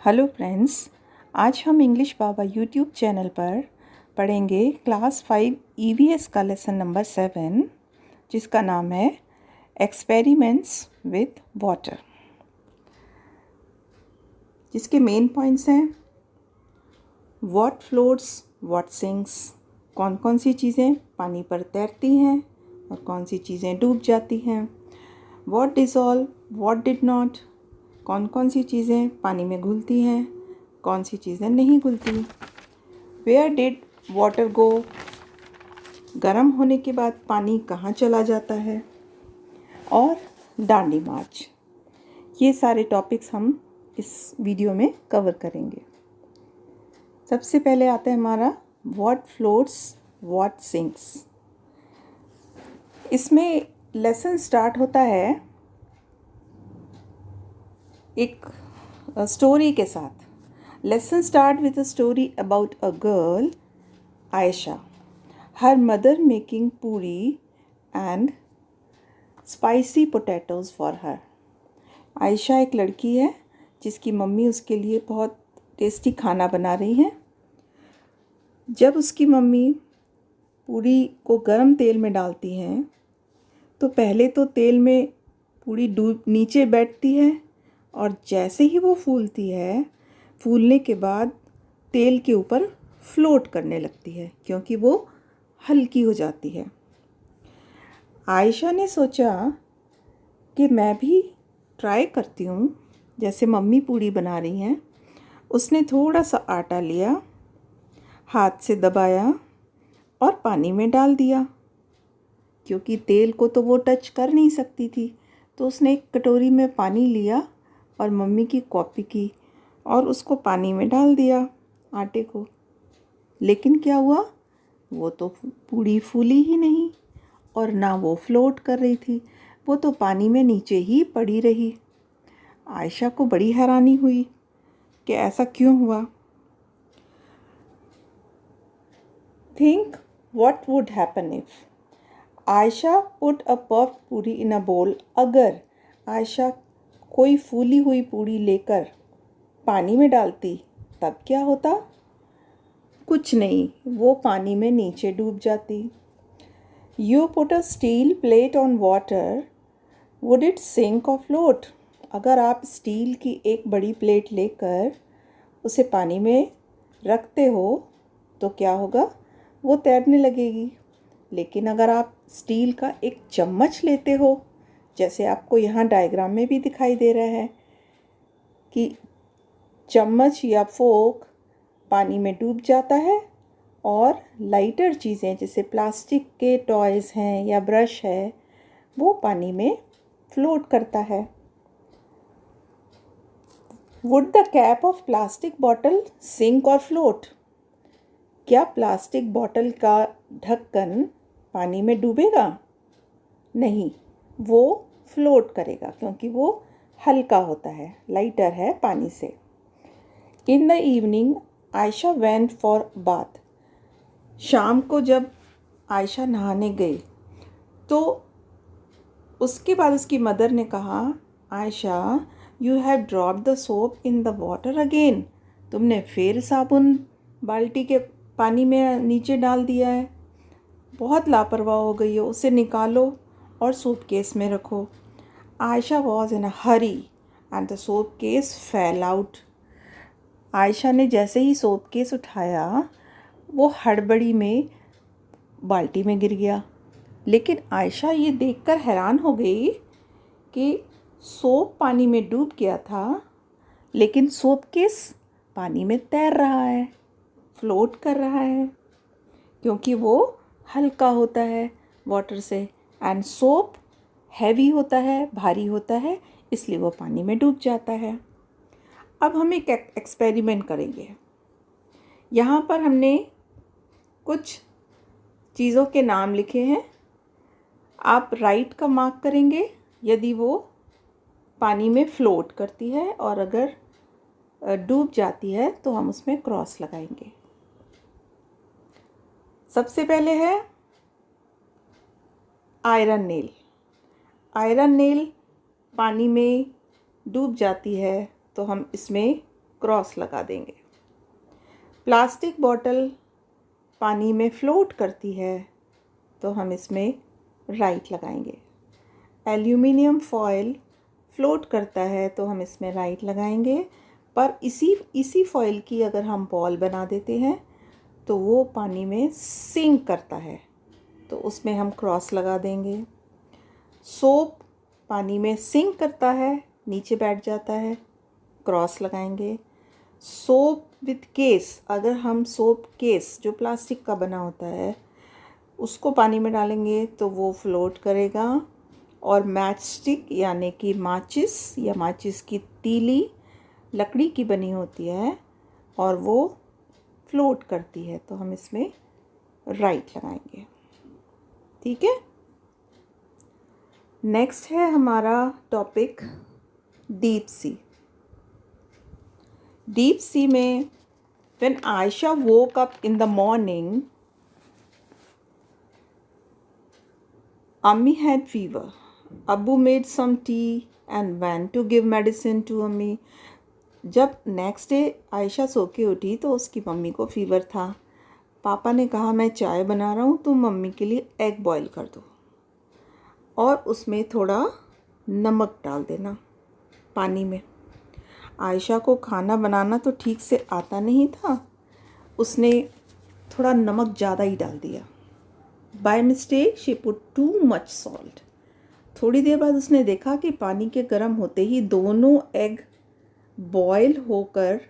Hello friends, आज हम English बाबा YouTube channel पर पढ़ेंगे क्लास 5 ईवीएस का लेसन नंबर 7, जिसका नाम है एक्सपेरिमेंट्स विद वाटर। जिसके मेन पॉइंट्स हैं व्हाट फ्लोट्स, व्हाट सिंक्स, कौन कौन सी चीज़ें पानी पर तैरती हैं और कौन सी चीज़ें डूब जाती हैं। What dissolve, what did not, कौन कौन सी चीज़ें पानी में घुलती हैं, कौन सी चीज़ें नहीं घुलती। वेयर डिड वाटर गो, गर्म होने के बाद पानी कहाँ चला जाता है। और डांडी मार्च। ये सारे टॉपिक्स हम इस वीडियो में कवर करेंगे। सबसे पहले आता है हमारा व्हाट फ्लोट्स, व्हाट सिंक्स। इसमें लेसन स्टार्ट होता है एक स्टोरी के साथ। Lesson start with a story about a girl, Ayesha, her mother making puri and spicy potatoes for her. Ayesha एक लड़की है जिसकी मम्मी उसके लिए बहुत टेस्टी खाना बना रही हैं। जब उसकी मम्मी पूरी को गर्म तेल में डालती हैं तो पहले तो तेल में पूरी डूब नीचे बैठती है और जैसे ही वो फूलती है, फूलने के बाद तेल के ऊपर फ्लोट करने लगती है क्योंकि वो हल्की हो जाती है। आयशा ने सोचा कि मैं भी ट्राई करती हूँ, जैसे मम्मी पूड़ी बना रही हैं। उसने थोड़ा सा आटा लिया, हाथ से दबाया और पानी में डाल दिया। क्योंकि तेल को तो वो टच कर नहीं सकती थी, तो उसने एक कटोरी में पानी लिया और मम्मी की कॉपी की और उसको पानी में डाल दिया, आटे को। लेकिन क्या हुआ, वो तो पूरी फूली ही नहीं और ना वो फ्लोट कर रही थी, वो तो पानी में नीचे ही पड़ी रही। आयशा को बड़ी हैरानी हुई कि ऐसा क्यों हुआ। Think what would happen if Ayesha put a puffed पूरी इन अ बोल। अगर आयशा कोई फूली हुई पूड़ी लेकर पानी में डालती तब क्या होता? कुछ नहीं, वो पानी में नीचे डूब जाती। You put a steel plate on water, would it sink और फ्लोट? अगर आप स्टील की एक बड़ी प्लेट लेकर उसे पानी में रखते हो तो क्या होगा? वो तैरने लगेगी। लेकिन अगर आप स्टील का एक चम्मच लेते हो, जैसे आपको यहाँ डायग्राम में भी दिखाई दे रहा है कि चम्मच या फोक पानी में डूब जाता है और लाइटर चीज़ें जैसे प्लास्टिक के टॉयज़ हैं या ब्रश है, वो पानी में फ्लोट करता है। Would the cap of plastic bottle sink और फ्लोट? क्या प्लास्टिक बॉटल का ढक्कन पानी में डूबेगा? नहीं, वो फ्लोट करेगा क्योंकि वो हल्का होता है, लाइटर है पानी से। In the evening Ayesha went for bath. शाम को जब आयशा नहाने गई तो उसके बाद उसकी मदर ने कहा, Ayesha, you have dropped the soap in the water again. तुमने फिर साबुन बाल्टी के पानी में नीचे डाल दिया है। बहुत लापरवाह हो गई हो, उसे निकालो और सूट केस में रखो। Ayesha was in a Hari and the soap case fail out. Ayesha ने जैसे ही सोप केस उठाया, वो हड़बड़ी में बाल्टी में गिर गया। लेकिन आयशा ये देखकर हैरान हो गई कि सोप पानी में डूब गया था, लेकिन सोप केस पानी में तैर रहा है, फ्लोट कर रहा है, क्योंकि वो हल्का होता है वाटर से एंड सोप हैवी होता है, भारी होता है, इसलिए वो पानी में डूब जाता है। अब हम एक एक्सपेरिमेंट करेंगे। यहाँ पर हमने कुछ चीज़ों के नाम लिखे हैं। आप राइट का मार्क करेंगे यदि वो पानी में फ्लोट करती है, और अगर डूब जाती है तो हम उसमें क्रॉस लगाएंगे। सबसे पहले है आयरन नेल। आयरन नेल पानी में डूब जाती है तो हम इसमें क्रॉस लगा देंगे। प्लास्टिक बॉटल पानी में फ्लोट करती है तो हम इसमें राइट लगाएंगे। एल्यूमिनियम फॉयल फ्लोट करता है तो हम इसमें राइट लगाएंगे। पर इसी फॉयल की अगर हम बॉल बना देते हैं तो वो पानी में सिंक करता है तो उसमें हम क्रॉस लगा देंगे। सोप पानी में सिंक करता है, नीचे बैठ जाता है, क्रॉस लगाएंगे। सोप विथ केस, अगर हम सोप केस जो प्लास्टिक का बना होता है उसको पानी में डालेंगे तो वो फ्लोट करेगा। और मैच स्टिक यानी कि माचिस या माचिस की तीली लकड़ी की बनी होती है और वो फ्लोट करती है तो हम इसमें राइट लगाएंगे। ठीक है। नेक्स्ट है हमारा topic deep sea. Deep sea में when Ayesha woke up in the morning, Ammi had fever. Abbu made some tea and went to give medicine to Ammi. जब नेक्स्ट डे आयशा सो के उठी तो उसकी मम्मी को फीवर था। पापा ने कहा मैं चाय बना रहा हूँ, तुम मम्मी के लिए एग बॉईल कर दो और उसमें थोड़ा नमक डाल देना पानी में। आयशा को खाना बनाना तो ठीक से आता नहीं था, उसने थोड़ा नमक ज़्यादा ही डाल दिया। By mistake she put too much salt. थोड़ी देर बाद उसने देखा कि पानी के गर्म होते ही दोनों एग बॉयल होकर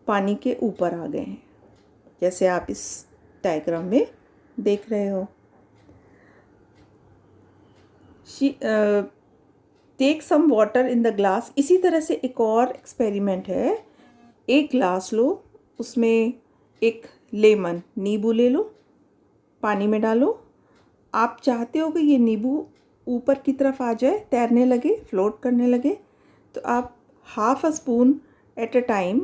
पानी के ऊपर आ गए हैं, जैसे आप इस डायग्राम में देख रहे हो। Take some water in the glass. इसी तरह से एक और एक्सपेरिमेंट है। एक ग्लास लो, उसमें एक लेमन नींबू ले लो, पानी में डालो। आप चाहते हो कि ये नींबू ऊपर की तरफ आ जाए, तैरने लगे, फ्लोट करने लगे, तो आप half a spoon at a time,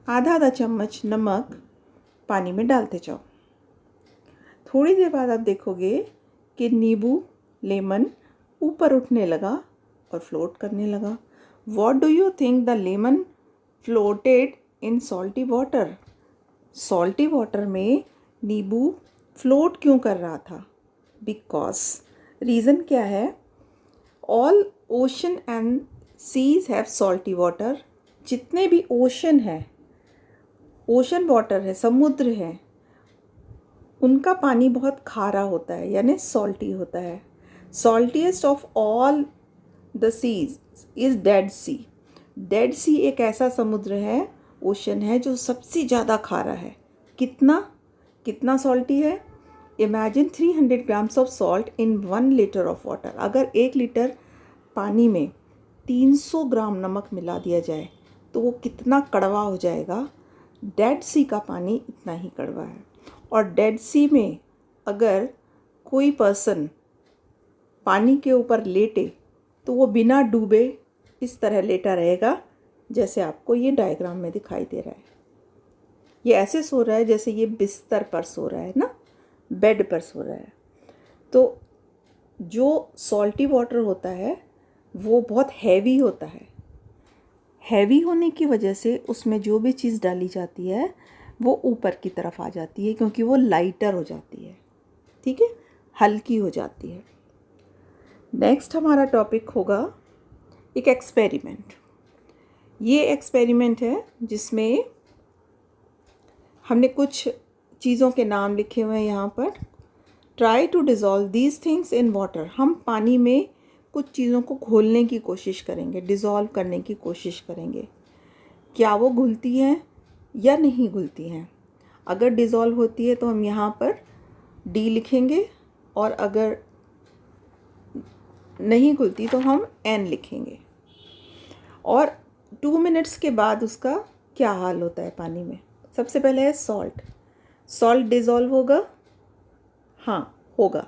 आधा आधा चम्मच नमक पानी में डालते जाओ। थोड़ी देर बाद आप देखोगे कि नींबू लेमन ऊपर उठने लगा और फ्लोट करने लगा। What do you think? The lemon floated in salty water. Salty water में नींबू फ्लोट क्यों कर रहा था? बिकॉज रीज़न क्या है? All ocean and seas have salty water. जितने भी ओशन है, ओशन वाटर है, समुद्र है, उनका पानी बहुत खारा होता है यानी सॉल्टी होता है। Saltiest of all the seas is Dead Sea. Dead Sea एक ऐसा समुद्र है, ओशन है, जो सबसे ज़्यादा खारा है। कितना सॉल्टी है? Imagine 300 grams of salt in 1 litre of water. अगर 1 लीटर पानी में 300 ग्राम नमक मिला दिया जाए तो वो कितना कड़वा हो जाएगा। डेड सी का पानी इतना ही कड़वा है। और डेड सी में अगर कोई पर्सन पानी के ऊपर लेटे तो वो बिना डूबे इस तरह लेटा रहेगा जैसे आपको ये डायग्राम में दिखाई दे रहा है। ये ऐसे सो रहा है जैसे ये बिस्तर पर सो रहा है ना, बेड पर सो रहा है। तो जो सॉल्टी वाटर होता है वो बहुत हैवी होता है। हैवी होने की वजह से उसमें जो भी चीज़ डाली जाती है वो ऊपर की तरफ आ जाती है, क्योंकि वो लाइटर हो जाती है। ठीक है, हल्की हो जाती है। नेक्स्ट हमारा टॉपिक होगा एक एक्सपेरिमेंट। ये एक्सपेरिमेंट है जिसमें हमने कुछ चीज़ों के नाम लिखे हुए हैं यहाँ पर। Try to dissolve these things in water. हम पानी में कुछ चीज़ों को घोलने की कोशिश करेंगे, डिज़ोल्व करने की कोशिश करेंगे। क्या वो घुलती हैं या नहीं घुलती हैं? अगर डिज़ोल्व होती है तो हम यहाँ पर डी लिखेंगे, और अगर नहीं घुलती तो हम एन लिखेंगे। और 2 मिनट्स के बाद उसका क्या हाल होता है पानी में? सबसे पहले है सॉल्ट डिज़ोल्व होगा? हाँ, होगा।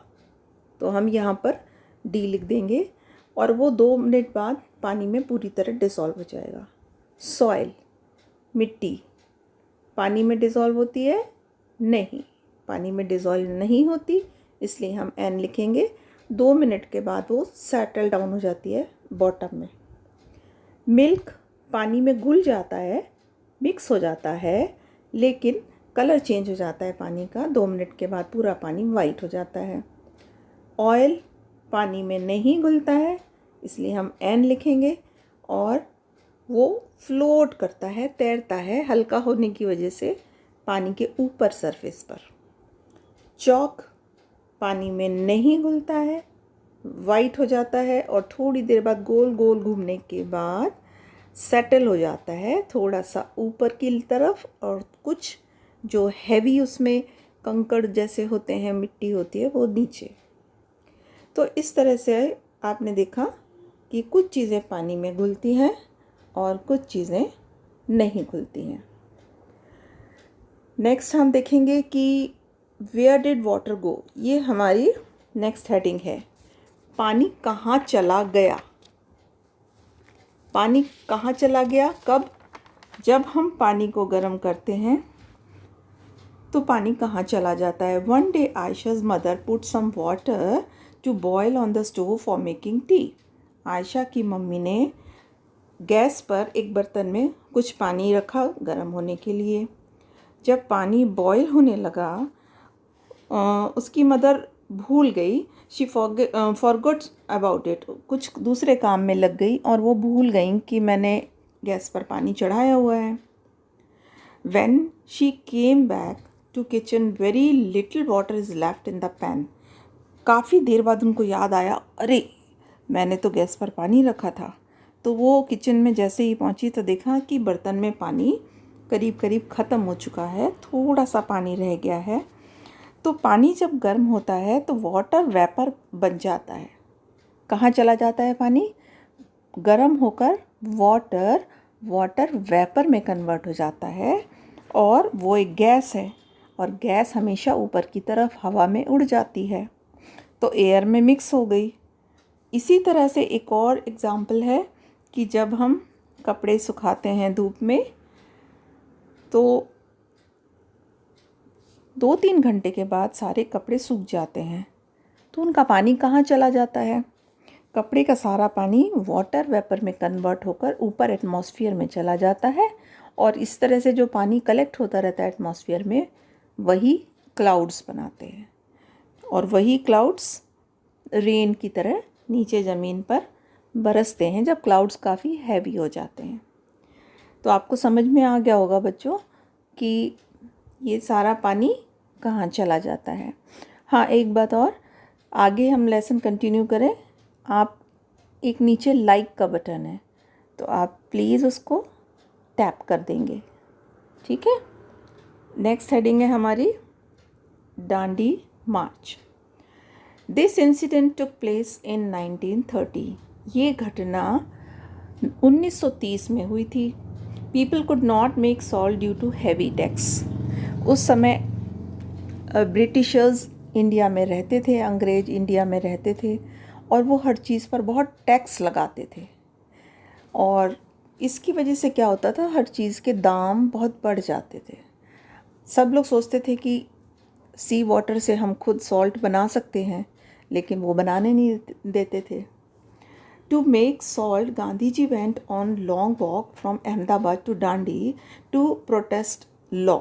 तो हम यहाँ पर डी लिख देंगे और वो 2 मिनट बाद पानी में पूरी तरह डिज़ोल्व हो जाएगा। सॉइल, मिट्टी, पानी में डिज़ोल्व होती है? नहीं, पानी में डिज़ोल्व नहीं होती, इसलिए हम एन लिखेंगे। 2 मिनट के बाद वो सेटल डाउन हो जाती है बॉटम में। मिल्क पानी में घुल जाता है, मिक्स हो जाता है, लेकिन कलर चेंज हो जाता है पानी का। 2 मिनट के बाद पूरा पानी वाइट हो जाता है। ऑयल पानी में नहीं घुलता है, इसलिए हम एन लिखेंगे, और वो फ्लोट करता है, तैरता है हल्का होने की वजह से पानी के ऊपर सरफेस पर। चॉक पानी में नहीं घुलता है, वाइट हो जाता है, और थोड़ी देर बाद गोल गोल घूमने के बाद सेटल हो जाता है थोड़ा सा ऊपर की तरफ, और कुछ जो हैवी उसमें कंकड़ जैसे होते हैं, मिट्टी होती है, वो नीचे। तो इस तरह से आपने देखा कि कुछ चीज़ें पानी में घुलती हैं और कुछ चीज़ें नहीं घुलती हैं। नेक्स्ट हम देखेंगे कि वेयर डिड वाटर गो। ये हमारी नेक्स्ट हेडिंग है, पानी कहाँ चला गया। पानी कहाँ चला गया, कब? जब हम पानी को गर्म करते हैं तो पानी कहाँ चला जाता है। One day Ayesha's mother put some water to boil on the stove for making tea. Ayesha की मम्मी ने गैस पर एक बर्तन में कुछ पानी रखा गर्म होने के लिए। जब पानी बॉयल होने लगा, उसकी मदर भूल गई, शी फॉरगॉट अबाउट इट, कुछ दूसरे काम में लग गई और वो भूल गई कि मैंने गैस पर पानी चढ़ाया हुआ है। When she came back to kitchen, very little water is left in the pan. काफ़ी देर बाद उनको याद आया, अरे मैंने तो गैस पर पानी रखा था। तो वो किचन में जैसे ही पहुंची तो देखा कि बर्तन में पानी करीब करीब ख़त्म हो चुका है, थोड़ा सा पानी रह गया है। तो पानी जब गर्म होता है तो वाटर वेपर बन जाता है। कहाँ चला जाता है पानी? गर्म होकर वाटर वेपर में कन्वर्ट हो जाता है, और वो एक गैस है, और गैस हमेशा ऊपर की तरफ हवा में उड़ जाती है, तो एयर में मिक्स हो गई। इसी तरह से एक और एग्ज़ाम्पल है कि जब हम कपड़े सुखाते हैं धूप में, तो 2-3 घंटे के बाद सारे कपड़े सूख जाते हैं, तो उनका पानी कहाँ चला जाता है? कपड़े का सारा पानी वाटर वेपर में कन्वर्ट होकर ऊपर एटमॉस्फेयर में चला जाता है, और इस तरह से जो पानी कलेक्ट होता रहता है एटमॉस्फेयर में, वही क्लाउड्स बनाते हैं, और वही क्लाउड्स रेन की तरह नीचे ज़मीन पर बरसते हैं जब क्लाउड्स काफ़ी हैवी हो जाते हैं। तो आपको समझ में आ गया होगा बच्चों कि ये सारा पानी कहाँ चला जाता है। हाँ, एक बात और, आगे हम लेसन कंटिन्यू करें, आप एक नीचे लाइक का बटन है, तो आप प्लीज़ उसको टैप कर देंगे, ठीक है। नेक्स्ट हेडिंग है हमारी Dandi March. This incident took place in 1930। ये घटना 1930 में हुई थी। People could not make salt due to heavy tax. उस समय ब्रिटिशर्स इंडिया में रहते थे, अंग्रेज इंडिया में रहते थे, और वो हर चीज़ पर बहुत टैक्स लगाते थे, और इसकी वजह से क्या होता था, हर चीज़ के दाम बहुत बढ़ जाते थे। सब लोग सोचते थे कि सी वाटर से हम खुद सॉल्ट बना सकते हैं, लेकिन वो बनाने नहीं देते थे। To make salt, Gandhi ji went on long walk from Ahmedabad to Dandi to protest law.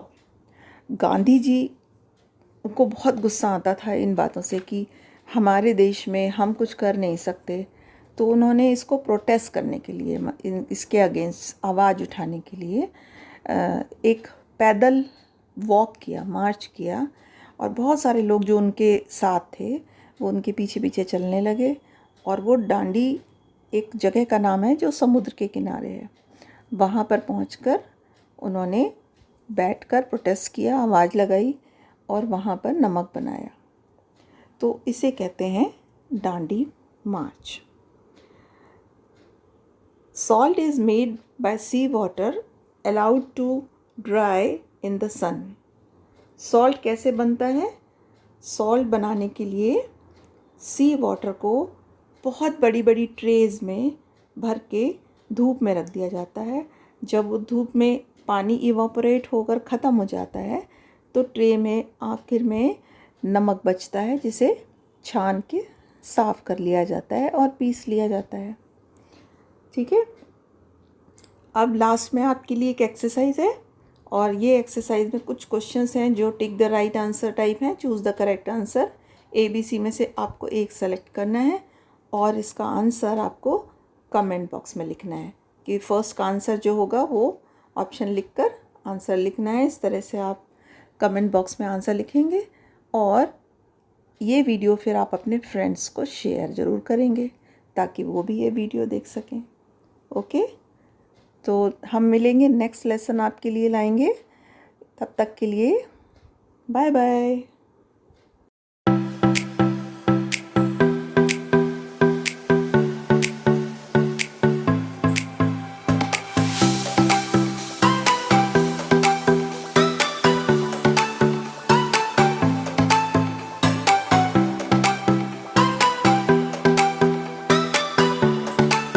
Gandhi ji को बहुत गुस्सा आता था इन बातों से कि हमारे देश में हम कुछ कर नहीं सकते, तो उन्होंने इसको प्रोटेस्ट करने के लिए, इसके अगेंस्ट आवाज़ उठाने के लिए एक पैदल वॉक किया, मार्च किया, और बहुत सारे लोग जो उनके साथ थे वो उनके पीछे पीछे चलने लगे, और वो डांडी एक जगह का नाम है जो समुद्र के किनारे है, वहाँ पर पहुंचकर उन्होंने बैठकर प्रोटेस्ट किया, आवाज़ लगाई, और वहाँ पर नमक बनाया। तो इसे कहते हैं दांडी मार्च। Salt is made by sea water allowed to dry in the sun. Salt कैसे बनता है? Salt बनाने के लिए सी वाटर को बहुत बड़ी बड़ी ट्रेज में भर के धूप में रख दिया जाता है। जब वो धूप में पानी इवापोरेट होकर ख़त्म हो जाता है, तो ट्रे में आखिर में नमक बचता है, जिसे छान के साफ़ कर लिया जाता है और पीस लिया जाता है, ठीक है। अब लास्ट में आपके लिए एक एक्सरसाइज है, और ये एक्सरसाइज में कुछ क्वेश्चंस हैं जो tick the right answer type हैं। Choose the correct answer, ABC में से आपको एक सेलेक्ट करना है और इसका आंसर आपको कमेंट बॉक्स में लिखना है कि फर्स्ट का आंसर जो होगा वो ऑप्शन लिखकर आंसर लिखना है। इस तरह से आप कमेंट बॉक्स में आंसर लिखेंगे और ये वीडियो फिर आप अपने फ्रेंड्स को शेयर ज़रूर करेंगे ताकि वो भी ये वीडियो देख सकें। ओके, तो हम मिलेंगे, नेक्स्ट लेसन आपके लिए लाएंगे। तब तक के लिए बाय बाय।